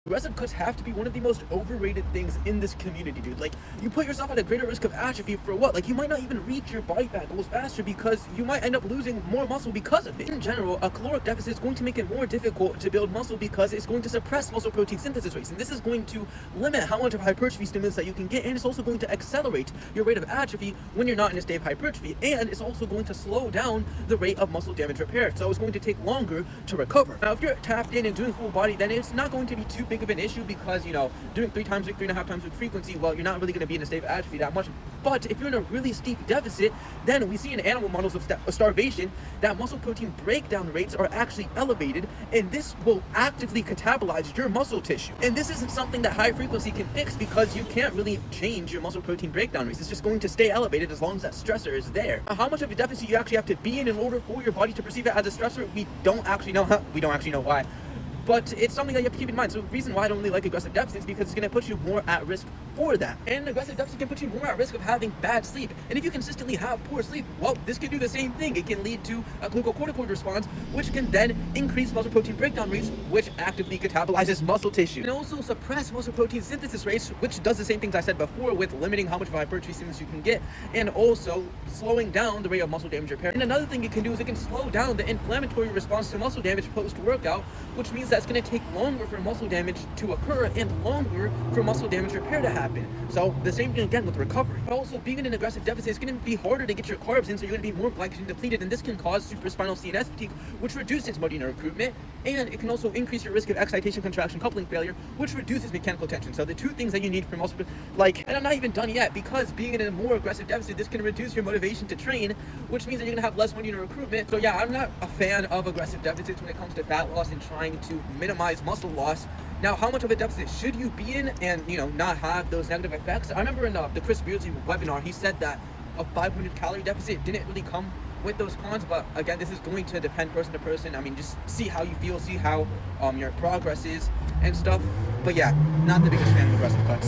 Aggressive cuts have to be one of the most overrated things in this community, dude. Like, you put yourself at a greater risk of atrophy for what? Like, you might not even reach your body fat goals faster because you might end up losing more muscle because of it. In general, a caloric deficit is going to make it more difficult to build muscle because it's going to suppress muscle protein synthesis rates, and this is going to limit how much of hypertrophy stimulus that you can get, and it's also going to accelerate your rate of atrophy when you're not in a state of hypertrophy, and it's also going to slow down the rate of muscle damage repair, so it's going to take longer to recover. Now, if you're tapped in and doing full body, then it's not going to be too big of an issue because, you know, doing 3 times a week, 3.5 times a week frequency, well, you're not really going to be in a state of atrophy that much. But if you're in a really steep deficit, then we see in animal models of starvation that muscle protein breakdown rates are actually elevated, and this will actively catabolize your muscle tissue. And this isn't something that high frequency can fix because you can't really change your muscle protein breakdown rates. It's just going to stay elevated as long as that stressor is there. How much of a deficit you actually have to be in order for your body to perceive it as a stressor, we don't actually know. We don't actually know why. But it's something that you have to keep in mind. So the reason why I don't really like aggressive deficits is because it's going to put you more at risk for that. And aggressive deficit can put you more at risk of having bad sleep. And if you consistently have poor sleep, well, this can do the same thing. It can lead to a glucocorticoid response, which can then increase muscle protein breakdown rates, which actively catabolizes muscle tissue. And also suppress muscle protein synthesis rates, which does the same things I said before with limiting how much of a hypertrophy stimulus you can get, and also slowing down the rate of muscle damage repair. And another thing it can do is it can slow down the inflammatory response to muscle damage post-workout, which means that it's going to take longer for muscle damage to occur and longer for muscle damage repair to happen. So the same thing again with recovery. But also, being in an aggressive deficit is going to be harder to get your carbs in, so you're going to be more glycogen depleted, and this can cause supraspinal CNS fatigue, which reduces motor neuron recruitment, and it can also increase your risk of excitation contraction coupling failure, which reduces mechanical tension. So the two things that you need for muscle, and I'm not even done yet, because being in a more aggressive deficit, this can reduce your motivation to train, which means that you're going to have less motor neuron recruitment. So yeah, I'm not a fan of aggressive deficits when it comes to fat loss and trying to minimize muscle loss. Now, how much of a deficit should you be in and, you know, not have those negative effects? I remember in the Chris Beardsley webinar, he said that a 500 calorie deficit didn't really come with those cons, but again, this is going to depend person to person. I mean, just see how you feel, see how your progress is and stuff. But yeah, not the biggest fan of aggressive cuts.